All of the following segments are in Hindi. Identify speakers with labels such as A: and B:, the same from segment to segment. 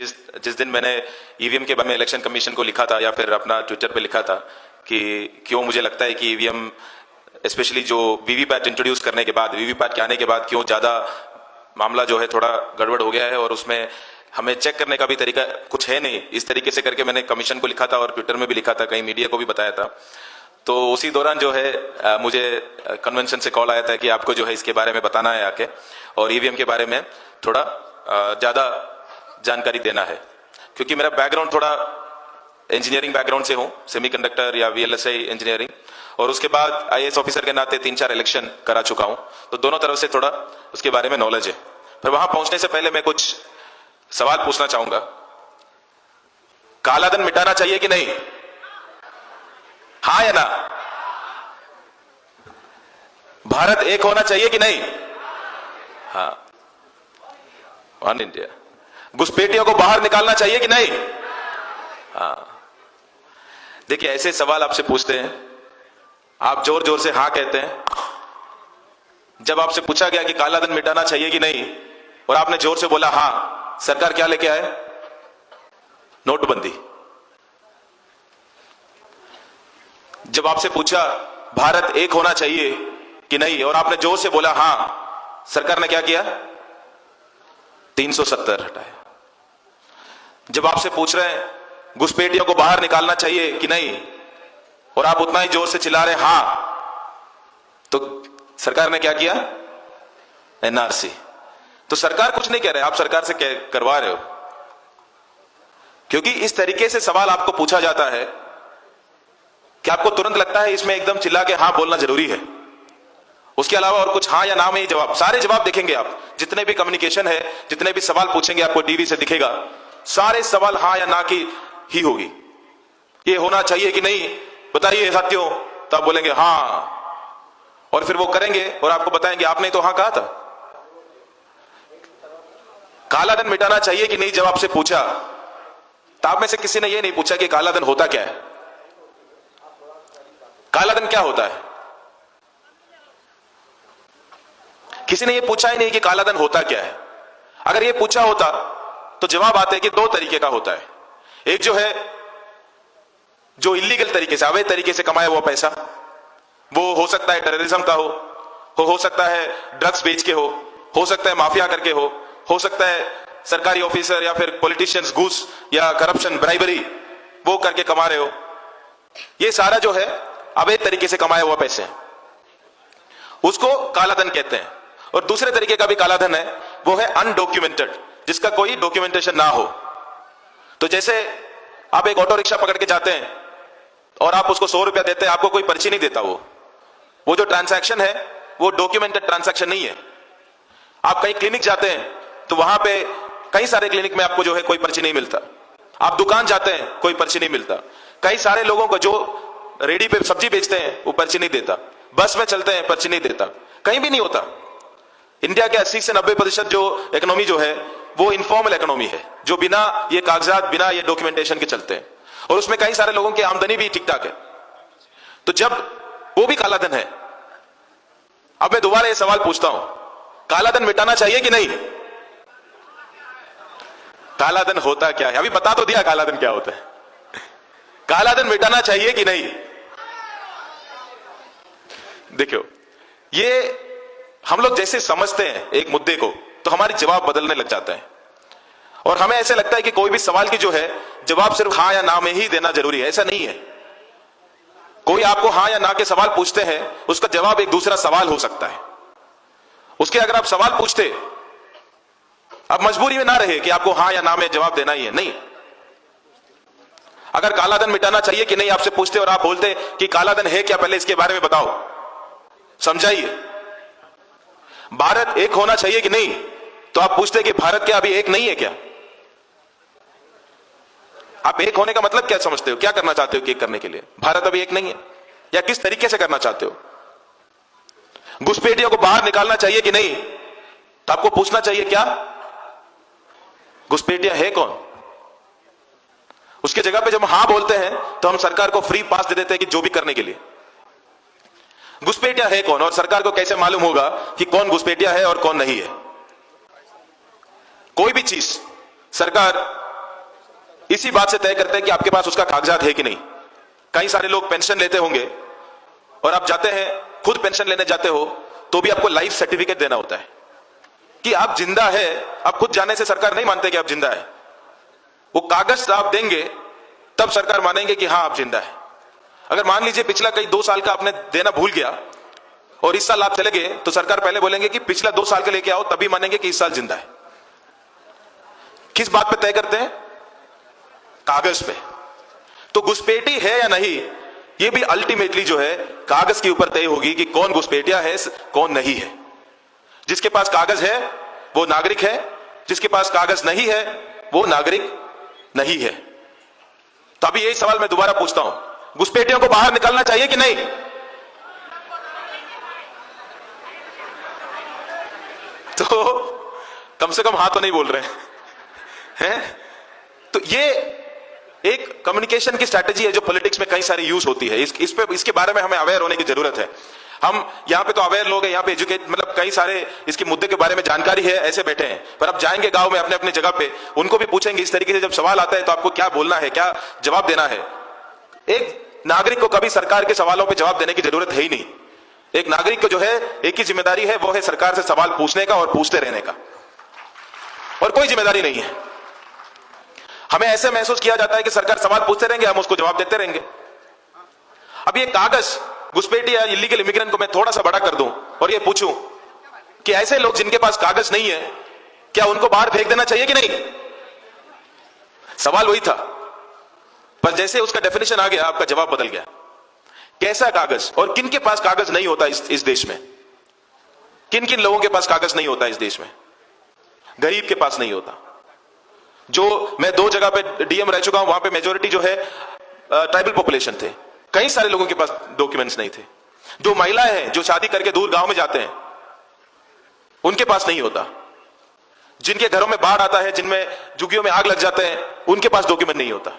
A: जिस दिन मैंने ईवीएम के बारे में इलेक्शन कमीशन को लिखा था या फिर अपना ट्विटर पे लिखा था कि क्यों मुझे लगता है कि ईवीएम स्पेशली जो वीवीपैट इंट्रोड्यूस करने के बाद, वीवीपैट के आने के बाद क्यों ज़्यादा मामला जो है थोड़ा गड़बड़ हो गया है और उसमें हमें चेक करने का भी तरीका कुछ है नहीं, इस तरीके से करके मैंने कमीशन को लिखा था और ट्विटर में भी लिखा था, कहीं मीडिया को भी बताया था। तो उसी दौरान जो है मुझे कन्वेंशन से कॉल आया था कि आपको जो है इसके बारे में बताना है आके और ईवीएम के बारे में थोड़ा ज़्यादा जानकारी देना है, क्योंकि मेरा बैकग्राउंड थोड़ा इंजीनियरिंग बैकग्राउंड से हूँ, सेमीकंडक्टर या वीएलएसआई इंजीनियरिंग, और उसके बाद आईएएस ऑफिसर के नाते 3-4 इलेक्शन करा चुका हूँ, तो दोनों तरफ से थोड़ा उसके बारे में नॉलेज है। पर वहां पहुंचने से पहले मैं कुछ सवाल पूछना चाहूंगा। काला धन मिटाना चाहिए कि नहीं? हाँ या ना? भारत एक होना चाहिए कि नहीं? हाँ, वन इंडिया। घुसपैठियों को बाहर निकालना चाहिए कि नहीं? हाँ। देखिए, ऐसे सवाल आपसे पूछते हैं, आप जोर जोर से हाँ कहते हैं। जब आपसे पूछा गया कि काला धन मिटाना चाहिए कि नहीं और आपने जोर से बोला हाँ, सरकार क्या लेके आए? नोटबंदी। जब आपसे पूछा भारत एक होना चाहिए कि नहीं और आपने जोर से बोला हाँ, सरकार ने क्या किया? 370 हटाया। जब आपसे पूछ रहे हैं घुसपैठियों को बाहर निकालना चाहिए कि नहीं और आप उतना ही जोर से चिल्ला रहे हां, तो सरकार ने क्या किया? एनआरसी। तो सरकार कुछ नहीं कह रहे, आप सरकार से करवा रहे हो, क्योंकि इस तरीके से सवाल आपको पूछा जाता है कि आपको तुरंत लगता है इसमें एकदम चिल्ला के हां बोलना जरूरी है। उसके अलावा और कुछ हाँ या ना में ही जवाब, सारे जवाब देखेंगे आप, जितने भी कम्युनिकेशन है, जितने भी सवाल पूछेंगे आपको टीवी से दिखेगा, सारे सवाल हाँ या ना की ही होगी। ये होना चाहिए कि नहीं बताइए साथियों, तो आप बोलेंगे हाँ, और फिर वो करेंगे और आपको बताएंगे आपने तो हाँ कहा था। काला धन मिटाना चाहिए कि नहीं जब आपसे पूछा, तो आप में से किसी ने ये नहीं पूछा कि काला धन होता क्या है? काला धन क्या होता है? किसी ने ये पूछा ही नहीं कि काला धन होता क्या है। अगर ये पूछा होता तो जवाब आते कि 2 तरीके का होता है। एक जो है जो इलीगल तरीके से, अवैध तरीके से कमाया हुआ पैसा, वो हो सकता है टेररिज्म का हो सकता है ड्रग्स बेच के हो सकता है माफिया करके हो सकता है सरकारी ऑफिसर या फिर पॉलिटिशियंस घूस या करप्शन, ब्राइबरी वो करके कमा रहे हो। ये सारा जो है अवैध तरीके से कमाया हुआ पैसे, उसको काला धन कहते हैं। और दूसरे तरीके का भी काला धन है, वो है अनडॉक्यूमेंटेड, जिसका कोई डॉक्यूमेंटेशन ना हो। तो जैसे आप एक ऑटो रिक्शा पकड़ के जाते हैं और आप उसको 100 रुपया देते हैं, आपको कोई पर्ची नहीं देता, वो जो ट्रांसैक्शन है वो डॉक्यूमेंटेड ट्रांसैक्शन नहीं है। आप कहीं क्लिनिक जाते हैं तो वहां पे कई सारे क्लिनिक में आपको जो है कोई पर्ची नहीं मिलता। आप दुकान जाते हैं कोई पर्ची नहीं मिलता। कई सारे लोगों को जो रेडी पे सब्जी बेचते हैं वो पर्ची नहीं देता। बस में चलते हैं पर्ची नहीं देता, कहीं भी नहीं होता। इंडिया के 80 से 90% जो इकोनॉमी जो है वो इनफॉर्मल इकोनॉमी है, जो बिना ये कागजात, बिना ये डॉक्यूमेंटेशन के चलते हैं, और उसमें कई सारे लोगों की आमदनी भी ठीक ठाक है। तो जब वो भी काला धन है, अब मैं दोबारा ये सवाल पूछता हूं, काला धन मिटाना चाहिए कि नहीं? काला धन होता क्या है? अभी बता तो दिया काला धन क्या होता है। काला धन मिटाना चाहिए कि नहीं? देखो, ये हम लोग जैसे समझते हैं एक मुद्दे को तो हमारी जवाब बदलने लग जाता है, और हमें ऐसे लगता है कि कोई भी सवाल की जो है जवाब सिर्फ हाँ या ना में ही देना जरूरी है। ऐसा नहीं है। कोई आपको हाँ या ना के सवाल पूछते हैं, उसका जवाब एक दूसरा सवाल हो सकता है। उसके अगर आप सवाल पूछते, अब मजबूरी में ना रहे कि आपको हाँ या ना में जवाब देना ही है, नहीं। अगर काला धन मिटाना चाहिए कि नहीं आपसे पूछते और आप बोलते कि काला धन है क्या, पहले इसके बारे में बताओ, समझाइए। भारत एक होना चाहिए कि नहीं, तो आप पूछते कि भारत क्या अभी एक नहीं है क्या? आप एक होने का मतलब क्या समझते हो? क्या करना चाहते हो कि एक करने के लिए? भारत अभी एक नहीं है, या किस तरीके से करना चाहते हो? घुसपैठियों को बाहर निकालना चाहिए कि नहीं, तो आपको पूछना चाहिए क्या घुसपैठिया है कौन? उसके जगह पे जब हां बोलते हैं तो हम सरकार को फ्री पास दे देते हैं कि जो भी करने के लिए। घुसपैठिया है कौन, और सरकार को कैसे मालूम होगा कि कौन घुसपैठिया है और कौन नहीं है? कोई भी चीज सरकार इसी बात से तय करते हैं कि आपके पास उसका कागजात है कि नहीं। कई सारे लोग पेंशन लेते होंगे और आप जाते हैं, खुद पेंशन लेने जाते हो तो भी आपको लाइफ सर्टिफिकेट देना होता है कि आप जिंदा है। आप खुद जाने से सरकार नहीं मानते कि आप जिंदा है। वो कागज आप देंगे तब सरकार मानेंगे कि हां आप जिंदा है। अगर मान लीजिए पिछला कई 2 साल का आपने देना भूल गया और इस साल आप चले गए तो सरकार पहले बोलेंगे कि पिछला 2 साल का लेके आओ, तभी मानेंगे कि इस साल जिंदा है। किस बात पे तय करते हैं? कागज पे। तो घुसपैठी है या नहीं, ये भी अल्टीमेटली जो है कागज के ऊपर तय होगी कि कौन घुसपैठिया है, कौन नहीं है। जिसके पास कागज है वो नागरिक है, जिसके पास कागज नहीं है वो नागरिक नहीं है। तो अभी यही सवाल मैं दोबारा पूछता हूं, घुसपैठियों को बाहर निकालना चाहिए कि नहीं? तो कम से कम हां तो नहीं बोल रहे हैं। तो ये एक कम्युनिकेशन की स्ट्रैटेजी है जो पॉलिटिक्स में कई सारी यूज होती है। इसके बारे में हमें अवेयर होने की जरूरत है। हम यहां पे तो अवेयर लोग हैं, यहां पे एजुकेट, मतलब कई सारे इसके मुद्दे के बारे में जानकारी है, ऐसे बैठे हैं। पर अब जाएंगे गांव में अपने अपने जगह पे, उनको भी पूछेंगे इस तरीके से, जब सवाल आता है तो आपको क्या बोलना है, क्या जवाब देना है। एक नागरिक को कभी सरकार के सवालों पर जवाब देने की जरूरत है ही नहीं। एक नागरिक को जो है एक ही जिम्मेदारी है, वो है सरकार से सवाल पूछने का और पूछते रहने का, और कोई जिम्मेदारी नहीं है। हमें ऐसे महसूस किया जाता है कि सरकार सवाल पूछते रहेंगे, हम उसको जवाब देते रहेंगे। अब ये कागज घुसपैठी या इलीगल इमिग्रेंट को मैं थोड़ा सा बड़ा कर दूं और ये पूछूं कि ऐसे लोग जिनके पास कागज नहीं है, क्या उनको बाहर फेंक देना चाहिए कि नहीं? सवाल वही था, पर जैसे उसका डेफिनेशन आ गया आपका जवाब बदल गया। कैसा कागज, और किन के पास कागज नहीं होता इस देश में? किन किन लोगों के पास कागज नहीं होता इस देश में? गरीब के पास नहीं होता। जो मैं 2 जगह पे डीएम रह चुका हूं, वहां पे मेजोरिटी जो है ट्राइबल पॉपुलेशन थे, कई सारे लोगों के पास डॉक्यूमेंट्स नहीं थे। जो महिलाएं हैं जो शादी करके दूर गांव में जाते हैं, उनके पास नहीं होता। जिनके घरों में बाढ़ आता है, जिनमें झुग्गियों में आग लग जाते हैं, उनके पास डॉक्यूमेंट नहीं होता।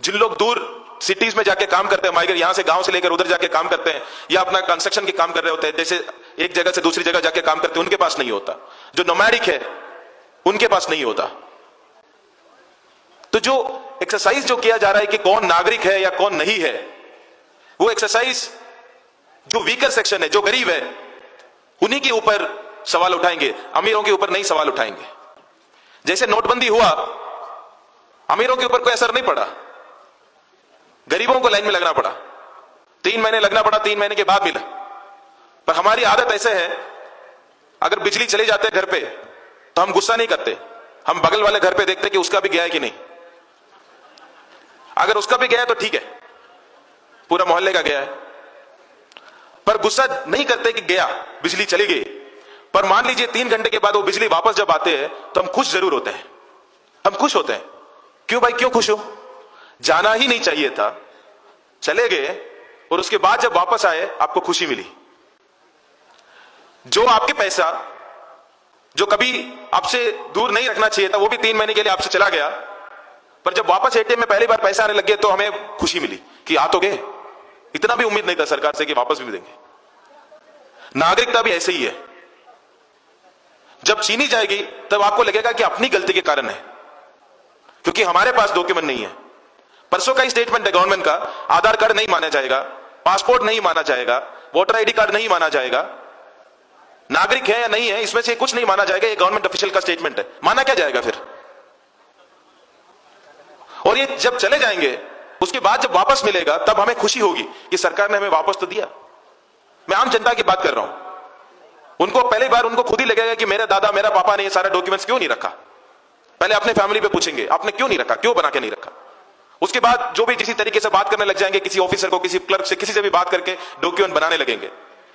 A: जिन लोग दूर सिटीज में जाके काम करते हैं, माइग्रेट, यहां से गांव से लेकर उधर जाके काम करते हैं, या अपना कंस्ट्रक्शन के काम कर रहे होते हैं, जैसे एक जगह से दूसरी जगह जाके काम करते हैं, उनके पास नहीं होता। जो नोमैडिक है उनके पास नहीं होता। तो जो एक्सरसाइज जो किया जा रहा है कि कौन नागरिक है या कौन नहीं है, वो एक्सरसाइज जो वीकर सेक्शन है, जो गरीब है, उन्हीं के ऊपर सवाल उठाएंगे, अमीरों के ऊपर नहीं सवाल उठाएंगे। जैसे नोटबंदी हुआ, अमीरों के ऊपर कोई असर नहीं पड़ा, गरीबों को लाइन में लगना पड़ा। 3 महीने लगना पड़ा, 3 महीने के बाद मिला। पर हमारी आदत ऐसे है, अगर बिजली चले जाते घर पे तो हम गुस्सा नहीं करते, हम बगल वाले घर पे देखते कि उसका भी गया है कि नहीं। अगर उसका भी गया है तो ठीक है, पूरा मोहल्ले का गया है, पर गुस्सा नहीं करते कि गया, बिजली चली गई। पर मान लीजिए 3 घंटे के बाद वो बिजली वापस जब आते हैं तो हम खुश जरूर होते हैं। हम खुश होते हैं। क्यों भाई, क्यों खुश हो? जाना ही नहीं चाहिए था, चले गए, और उसके बाद जब वापस आए आपको खुशी मिली। जो आपके पैसा जो कभी आपसे दूर नहीं रखना चाहिए था, वो भी 3 महीने के लिए आपसे चला गया, पर जब वापस एटीएम में पहली बार पैसा आने लग गया तो हमें खुशी मिली कि आ तो गए। इतना भी उम्मीद नहीं था सरकार से कि वापस भी देंगे। नागरिकता भी ऐसे ही है, जब छीनी जाएगी तब आपको लगेगा कि अपनी गलती के कारण है, क्योंकि हमारे पास डॉक्यूमेंट नहीं है। परसों का ही स्टेटमेंट है गवर्नमेंट का, आधार कार्ड नहीं माना जाएगा, पासपोर्ट नहीं माना जाएगा, वोटर आईडी कार्ड नहीं माना जाएगा, नागरिक है या नहीं है इसमें से कुछ नहीं माना जाएगा। ये गवर्नमेंट ऑफिशियल का स्टेटमेंट है, माना क्या जाएगा फिर? और ये जब चले जाएंगे, उसके बाद जब वापस मिलेगा तब हमें खुशी होगी कि सरकार ने हमें वापस तो दिया। मैं आम जनता की बात कर रहा हूं। उनको पहली बार उनको खुद ही लगेगा कि मेरे दादा, मेरा पापा ने ये सारा डॉक्यूमेंट्स क्यों नहीं रखा। पहले अपने फैमिली पे पूछेंगे, आपने क्यों नहीं रखा, क्यों बना के नहीं रखा। उसके बाद जो भी जिस तरीके से बात करने लग जाएंगे, किसी ऑफिसर को, किसी क्लर्क से, किसी से भी बात करके डॉक्यूमेंट बनाने लगेंगे।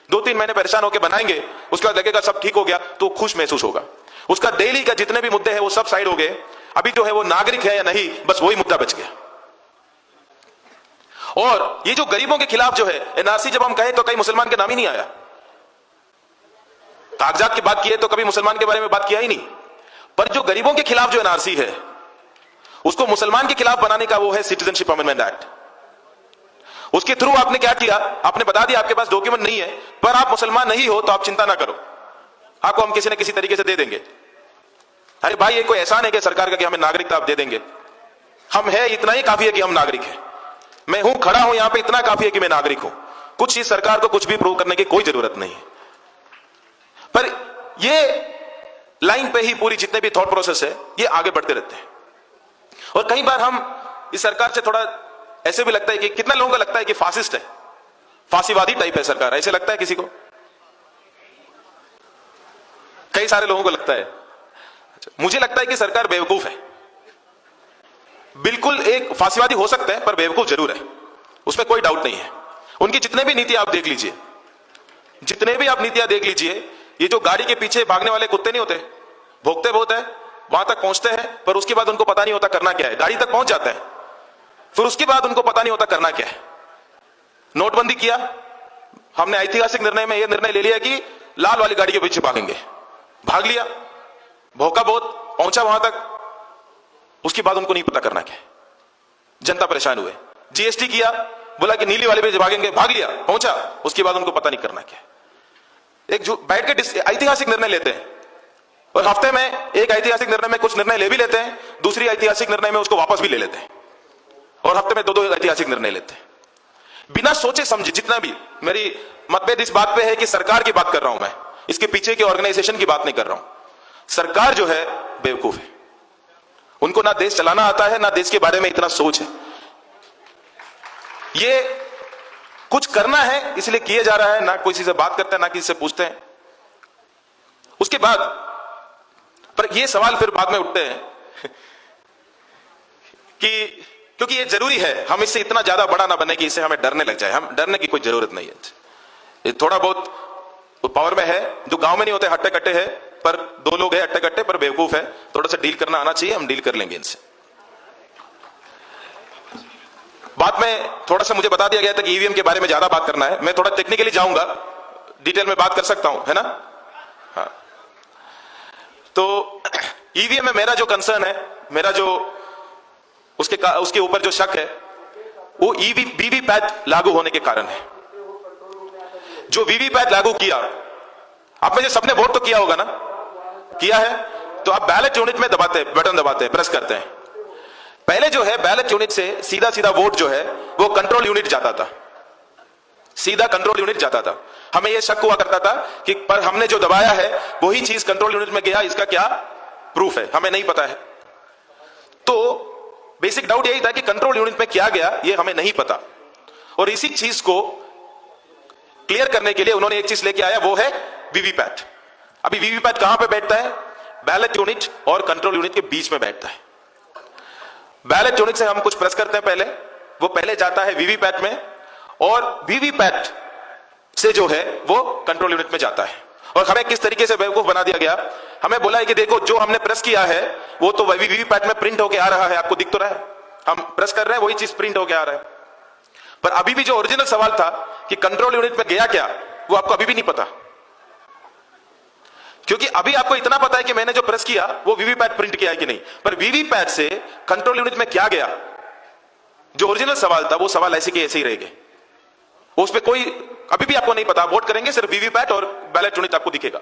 A: 2-3 महीने परेशान होकर बनाएंगे, उसके बाद लगेगा सब ठीक हो गया तो खुश महसूस होगा। उसका डेली का जितने भी मुद्दे हैं वो सब साइड हो गए। अभी जो है वो नागरिक है या नहीं, बस वही मुद्दा बच गया। और ये जो गरीबों के खिलाफ जो है एनआरसी, जब हम कहें तो कई मुसलमान के नाम ही नहीं आया। कागजात की बात की है तो कभी मुसलमान के बारे में बात किया ही नहीं। पर जो गरीबों के खिलाफ जो एनआरसी है, उसको मुसलमान के खिलाफ बनाने का वो है सिटीजनशिप अमेंडमेंट एक्ट। उसके थ्रू आपने क्या किया, आपने बता दिया आपके पास डॉक्यूमेंट नहीं है, पर आप मुसलमान नहीं हो तो आप चिंता ना करो, आपको हम किसी न किसी तरीके से दे देंगे। अरे भाई, ये कोई एहसान है कि सरकार का कि हमें नागरिकता आप दे देंगे? हम है इतना ही काफी है कि हम नागरिक हैं। मैं हूं, खड़ा हूं यहां पे, इतना काफी है कि मैं नागरिक हूं। कुछ ही सरकार को कुछ भी प्रूव करने की कोई जरूरत नहीं है। पर ये लाइन पे ही पूरी जितने भी थॉट प्रोसेस है ये आगे बढ़ते रहते हैं। और कई बार हम इस सरकार से थोड़ा ऐसे भी लगता है कि कितना लोगों को लगता है कि फासिस्ट है, फांसीवादी टाइप है सरकार, ऐसे लगता है किसी को? कई सारे लोगों को लगता है। मुझे लगता है कि सरकार बेवकूफ है। बिल्कुल एक फांसीवादी हो सकता है पर बेवकूफ जरूर है, उसमें कोई डाउट नहीं है। उनकी जितने भी नीति आप देख लीजिए, जितने भी आप नीतियां देख लीजिए, ये जो गाड़ी के पीछे भागने वाले कुत्ते नहीं होते, भोगते बहुत है, वहां तक पहुंचते हैं पर उसके बाद उनको पता नहीं होता करना क्या है। गाड़ी तक पहुंच जाते हैं, फिर उसके बाद उनको पता नहीं होता करना क्या है। नोटबंदी किया हमने, ऐतिहासिक निर्णय में यह निर्णय ले लिया कि लाल वाली गाड़ी के पीछे भागेंगे, भाग लिया, भौंका बहुत, पहुंचा वहां तक, उसके बाद उनको नहीं पता करना क्या है। जनता परेशान हुए। जीएसटी किया, बोला कि नीली वाले पे भागेंगे, भाग लिया, पहुंचा, उसके बाद उनको पता नहीं करना क्या है। एक जो बैठ के ऐतिहासिक निर्णय लेते हैं और हफ्ते में एक ऐतिहासिक निर्णय में कुछ निर्णय ले भी लेते हैं, दूसरी ऐतिहासिक निर्णय में उसको वापस भी ले लेते हैं, और हफ्ते में दो ऐतिहासिक निर्णय लेते हैं बिना सोचे समझे। जितना भी मेरी मतभेद इस बात पे है कि सरकार की बात कर रहा हूं मैं, इसके पीछे के ऑर्गेनाइजेशन की बात नहीं कर रहा हूं। सरकार जो है बेवकूफ है, उनको ना देश चलाना आता है, ना देश के बारे में इतना सोच है। ये कुछ करना है इसलिए किए जा रहा है, ना किसी से बात करते हैं, ना किसी से पूछते हैं। उसके बाद पर ये सवाल फिर बाद में उठते हैं कि क्योंकि ये जरूरी है, हम इससे इतना ज्यादा बड़ा ना बने कि इससे हमें डरने लग जाए। हम डरने की कोई जरूरत नहीं है। ये थोड़ा बहुत पावर में है, जो गांव में नहीं होते, हट्टे कट्टे है, पर दो लोग हैं हट्टे कट्टे पर बेवकूफ है। थोड़ा सा डील करना आना चाहिए, हम डील कर लेंगे इनसे। बाद में थोड़ा सा मुझे बता दिया गया था कि ईवीएम के बारे में ज्यादा बात करना है, मैं थोड़ा टेक्निकली जाऊंगा, डिटेल में बात कर सकता हूं, है ना? हाँ। तो ईवीएम में मेरा जो कंसर्न है, मेरा जो उसके ऊपर जो शक है, वो वीवीपैट लागू होने के कारण है। जो वीवीपैट लागू किया, आप में से सबने वोट तो किया होगा ना? किया है तो आप बैलेट यूनिट में दबाते, बटन दबाते, प्रेस करते हैं। पहले जो है बैलेट यूनिट से सीधा सीधा वोट जो है वो कंट्रोल यूनिट जाता था, सीधा कंट्रोल यूनिट जाता था। हमें यह शक हुआ करता था कि पर हमने जो दबाया है वही चीज कंट्रोल यूनिट में गया, इसका क्या प्रूफ है हमें नहीं पता है। तो बेसिक डाउट यही था कि कंट्रोल यूनिट में क्या गया ये हमें नहीं पता, और इसी चीज को क्लियर करने के लिए उन्होंने एक चीज लेके आया, वो है वीवीपैट। अभी वीवीपैट कहां पे बैठता है? बैलेट यूनिट और कंट्रोल यूनिट के बीच में बैठता है। बैलेट यूनिट से हम कुछ प्रेस करते हैं पहले, वो पहले जाता है वीवीपैट में, और वीवीपैट से जो है वो कंट्रोल यूनिट में जाता है। और हमें किस तरीके से बेवकूफ बना दिया गया, हमें बोला है कि देखो जो हमने प्रेस किया है वो तो वीवीपैट में प्रिंट होके आ रहा है, आपको दिख तो रहा है, हम प्रेस कर रहे हैं वही चीज प्रिंट होके आ रहा है। पर अभी भी जो ओरिजिनल सवाल था कि कंट्रोल यूनिट में गया क्या, वो आपको अभी भी नहीं पता, क्योंकि अभी आपको इतना पता है कि मैंने जो प्रेस किया वो वीवीपैट प्रिंट किया है कि नहीं, पर वीवीपैट से कंट्रोल यूनिट में क्या गया, जो ओरिजिनल सवाल था वो सवाल ऐसे के ऐसे ही रह गए। उस पर कोई अभी भी आपको नहीं पता, वोट करेंगे सिर्फ वीवीपैट और बैलेट यूनिट आपको दिखेगा।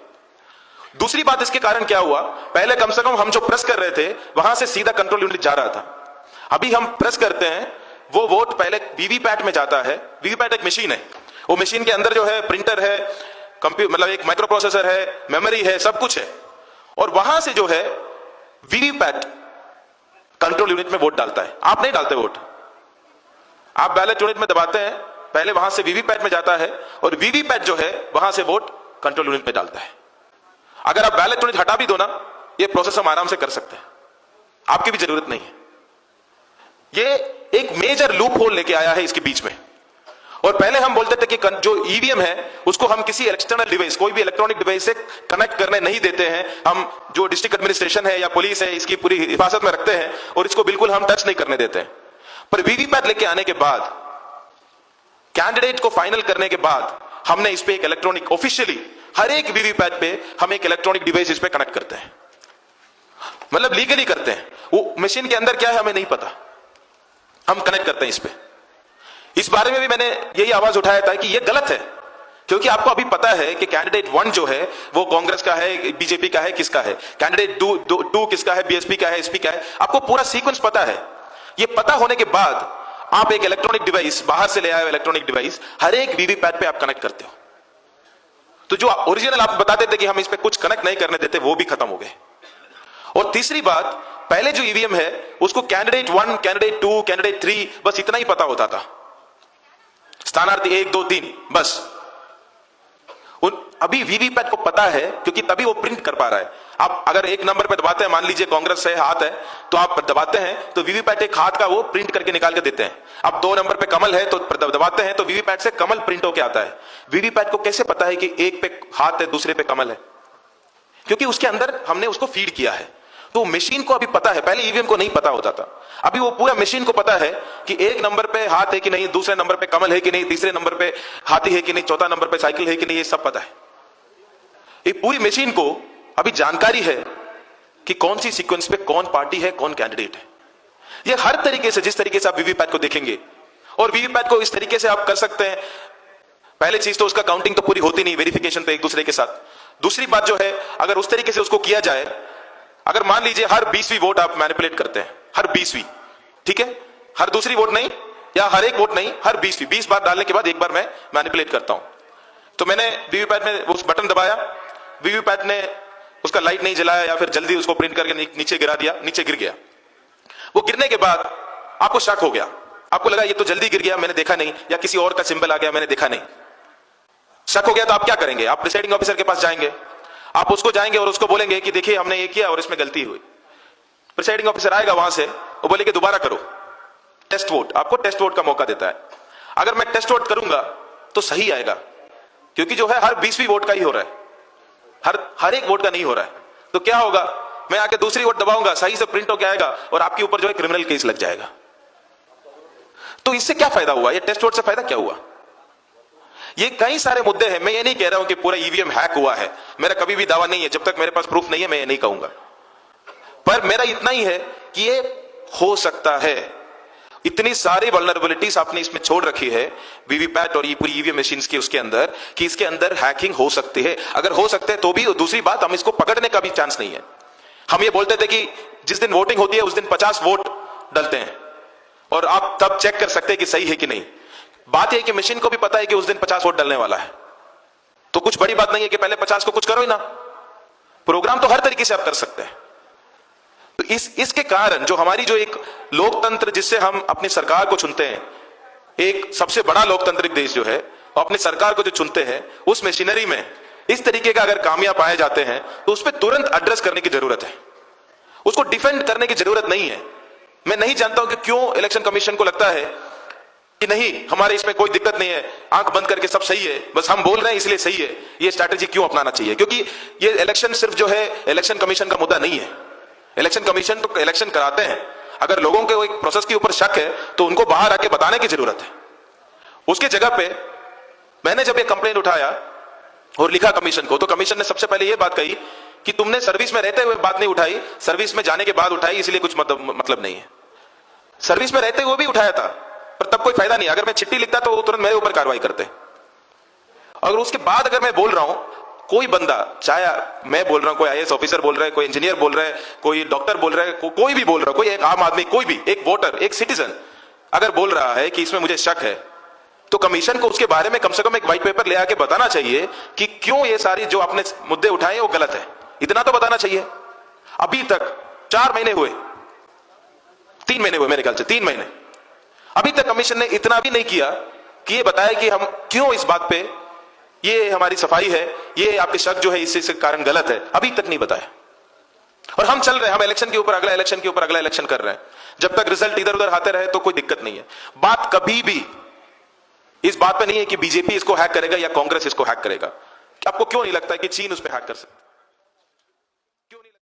A: दूसरी बात इसके कारण क्या हुआ, पहले कम से कम हम जो प्रेस कर रहे थे वहां से सीधा कंट्रोल यूनिट जा रहा था। अभी हम प्रेस करते हैं, वो वोट पहले वीवीपैट में जाता है। वीवीपैट एक मशीन है, वो मशीन के अंदर जो है प्रिंटर है, कंप्यूटर मतलब एक माइक्रो प्रोसेसर है, मेमोरी है, सब कुछ है, और वहां से जो है वीवीपैट कंट्रोल यूनिट में वोट डालता है। आप नहीं डालते वोट, आप बैलेट यूनिट में दबाते हैं, पहले वहां से वीवीपैट में जाता है, और वीवीपैट जो है वहां से वोट कंट्रोल यूनिट में डालता है। अगर आप बैलेट यूनिट हटा भी दो ना, ये प्रोसेस हम आराम से कर सकते हैं, आपकी भी जरूरत नहीं है। ये एक मेजर लूप होल लेके आया है इसके बीच में। और पहले हम बोलते थे कि जो ईवीएम है उसको हम किसी एक्सटर्नल डिवाइस, कोई भी इलेक्ट्रॉनिक डिवाइस से कनेक्ट करने नहीं देते हैं। हम जो डिस्ट्रिक्ट एडमिनिस्ट्रेशन है या पुलिस है इसकी पूरी हिफाजत में रखते हैं और इसको बिल्कुल हम टच नहीं करने देते हैं। पर वीवीपैट लेके आने के बाद, कैंडिडेट को फाइनल करने के बाद, हमने इस पे एक इलेक्ट्रॉनिक, ऑफिशियली हर एक वीवीपैट पे हम एक इलेक्ट्रॉनिक डिवाइस इस पे कनेक्ट करते हैं, मतलब लीगली करते हैं। वो मशीन के अंदर क्या है हमें नहीं पता, हम कनेक्ट करते हैं इस पे। इस बारे में भी मैंने यही आवाज उठाया था कि ये गलत है, क्योंकि आपको अभी पता है कि कैंडिडेट 1 जो है वो कांग्रेस का है, बीजेपी का है, किसका है, कैंडिडेट 2 किसका है, बीएसपी का है, एसपी का है, आपको पूरा सीक्वेंस पता है। ये पता होने के बाद आप एक इलेक्ट्रॉनिक डिवाइस बाहर से ले आए, इलेक्ट्रॉनिक डिवाइस हर एक वीवीपैट पे आप कनेक्ट करते हो। तो जो ओरिजिनल आप बताते थे कि हम इस पे कुछ कनेक्ट नहीं करने देते, वो भी खत्म हो गए। और तीसरी बात, पहले जो ईवीएम है उसको कैंडिडेट 1, कैंडिडेट 2, कैंडिडेट 3 बस इतना ही पता होता था, स्थानार्थी 1, 2, 3 बस। अभी वीवीपैट को पता है, क्योंकि तभी वो प्रिंट कर पा रहा है। आप अगर एक नंबर पे दबाते हैं, मान लीजिए कांग्रेस से हाथ है, तो आप दबाते हैं तो वीवीपैट एक हाथ का वो प्रिंट करके निकाल के देते हैं। अब 2 नंबर पे कमल है तो दबाते हैं तो वीवीपैट से कमल प्रिंट होके आता है। वीवीपैट को कैसे पता है कि एक पे हाथ है दूसरे पे कमल है? क्योंकि उसके अंदर हमने उसको फीड किया है। तो मशीन को अभी पता है, पहले ईवीएम को नहीं पता होता था। अभी वो पूरा मशीन को पता है कि एक नंबर पे हाथ है कि नहीं, दूसरे नंबर पे कमल है कि नहीं, तीसरे नंबर पे हाथी है कि नहीं, चौथा नंबर पे साइकिल है कि नहीं, ये सब पता है। ये पूरी मशीन को अभी जानकारी है कि कौन सी सीक्वेंस पे कौन पार्टी है, कौन कैंडिडेट है। ये हर तरीके से, जिस तरीके से आप वीवीपैट को देखेंगे, और वीवीपैट को इस तरीके से आप कर सकते हैं। पहले चीज तो उसका काउंटिंग तो पूरी होती नहीं वेरिफिकेशन पे एक दूसरे के साथ। दूसरी बात जो है, अगर उस तरीके से उसको किया जाए, अगर मान लीजिए हर 20वीं वोट आप मैनिपुलेट करते हैं, हर 20वीं, ठीक है, हर दूसरी वोट नहीं या हर एक वोट नहीं, हर 20वीं, 20 बार डालने के बाद एक बार मैं मैनिपुलेट करता हूं। तो मैंने वीवीपैट में उस बटन दबाया, वीवीपैट ने उसका लाइट नहीं जलाया या फिर जल्दी उसको प्रिंट करके नीचे गिरा दिया, नीचे गिर गया। वो गिरने के बाद आपको शक हो गया, आपको लगा ये तो जल्दी गिर गया, मैंने देखा नहीं, या किसी और का सिंबल आ गया, मैंने देखा नहीं। शक हो गया तो आप क्या करेंगे? आप प्रिसाइडिंग ऑफिसर के पास जाएंगे, आप उसको जाएंगे और उसको बोलेंगे कि देखिए हमने ये किया और इसमें गलती हुई। प्रिसाइडिंग ऑफिसर आएगा वहां से, वो बोलेगा दोबारा करो, टेस्ट वोट, आपको टेस्ट वोट का मौका देता है। अगर मैं टेस्ट वोट करूंगा तो सही आएगा, क्योंकि जो है हर 20वीं वोट का ही हो रहा है, हर एक वोट का नहीं हो रहा है। तो क्या होगा, मैं आके दूसरी वोट दबाऊंगा, सही से प्रिंट होकर आएगा और आपके ऊपर जो है क्रिमिनल केस लग जाएगा। तो इससे क्या फायदा हुआ? ये टेस्ट वोट से फायदा क्या हुआ? ये कई सारे मुद्दे हैं। मैं ये नहीं कह रहा हूं कि पूरा ईवीएम हैक हुआ है, मेरा कभी भी दावा नहीं है, जब तक मेरे पास प्रूफ नहीं है मैं ये नहीं कहूंगा। पर मेरा इतना ही है कि ये हो सकता है। इतनी सारी वल्नरेबिलिटीज आपने इसमें छोड़ रखी है वीवीपैट और ये पूरी ईवीएम मशीन्स की उसके अंदर, कि इसके अंदर हैकिंग हो सकती है। अगर हो सकते हैं तो भी दूसरी बात, हम इसको पकड़ने का भी चांस नहीं है। हम ये बोलते थे कि जिस दिन वोटिंग होती है उस दिन 50 वोट डलते हैं और आप तब चेक कर सकते हैं कि सही है कि नहीं। बात यह कि मशीन को भी पता है कि उस दिन 50 वोट डलने वाला है, तो कुछ बड़ी बात नहीं है कि पहले 50 को कुछ करो ही ना। प्रोग्राम तो हर तरीके से आप कर सकते हैं। तो इसके कारण जो हमारी जो एक लोकतंत्र, जिससे हम अपनी सरकार को चुनते हैं, एक सबसे बड़ा लोकतांत्रिक देश जो है, अपनी सरकार को जो चुनते हैं, उस मशीनरी में इस तरीके का अगर कामयाब पाए जाते हैं तो उस पर तुरंत एड्रेस करने की जरूरत है, उसको डिफेंड करने की जरूरत नहीं है। मैं नहीं जानता हूं कि क्यों इलेक्शन कमीशन को लगता है कि नहीं हमारे इसमें कोई दिक्कत नहीं है, आंख बंद करके सब सही है, बस हम बोल रहे हैं इसलिए सही है। ये स्ट्रैटेजी क्यों अपनाना चाहिए? क्योंकि ये इलेक्शन सिर्फ जो है इलेक्शन कमीशन का मुद्दा नहीं है। इलेक्शन कमीशन तो इलेक्शन कराते हैं, अगर लोगों के एक प्रोसेस के ऊपर शक है तो उनको बाहर आके बताने की जरूरत है। उसके जगह पे मैंने जब ये कंप्लेंट उठाया और लिखा कमीशन को, तो कमीशन ने सबसे पहले ये बात कही कि तुमने सर्विस में रहते हुए बात नहीं उठाई, सर्विस में जाने के बाद उठाई, इसलिए कुछ मतलब नहीं है। सर्विस में रहते हुए भी उठाया था पर तब कोई फायदा नहीं। अगर मैं चिट्ठी लिखता तो तुरंत मेरे ऊपर कार्रवाई करते। अगर उसके बाद अगर मैं बोल रहा हूं, कोई बंदा, चाहे मैं बोल रहा हूं, कोई आईएएस ऑफिसर बोल रहा है, कोई इंजीनियर बोल रहा है, कोई डॉक्टर बोल रहा है, कोई भी बोल रहा है, कोई एक आम आदमी, कोई भी एक वोटर, एक सिटीजन अगर बोल रहा है कि इसमें मुझे शक है, तो कमीशन को उसके बारे में कम से कम एक व्हाइट पेपर ले आके बताना चाहिए कि क्यों ये सारी जो आपने मुद्दे उठाए वो गलत है। इतना तो बताना चाहिए। अभी तक 4 महीने हुए, 3 महीने हुए मेरे ख्याल से, 3 महीने, अभी तक कमीशन ने इतना भी नहीं किया कि ये बताया कि हम क्यों इस बात पे, ये हमारी सफाई है, ये आपके शक जो है इससे कारण गलत है, अभी तक नहीं बताया। और हम चल रहे हैं, हम इलेक्शन के ऊपर अगला इलेक्शन के ऊपर अगला इलेक्शन कर रहे हैं। जब तक रिजल्ट इधर उधर आते रहे तो कोई दिक्कत नहीं है। बात कभी भी इस बात पे नहीं है कि बीजेपी इसको हैक करेगा या कांग्रेस इसको हैक करेगा। आपको क्यों नहीं लगता है कि चीन उस पर हैक कर सकता है?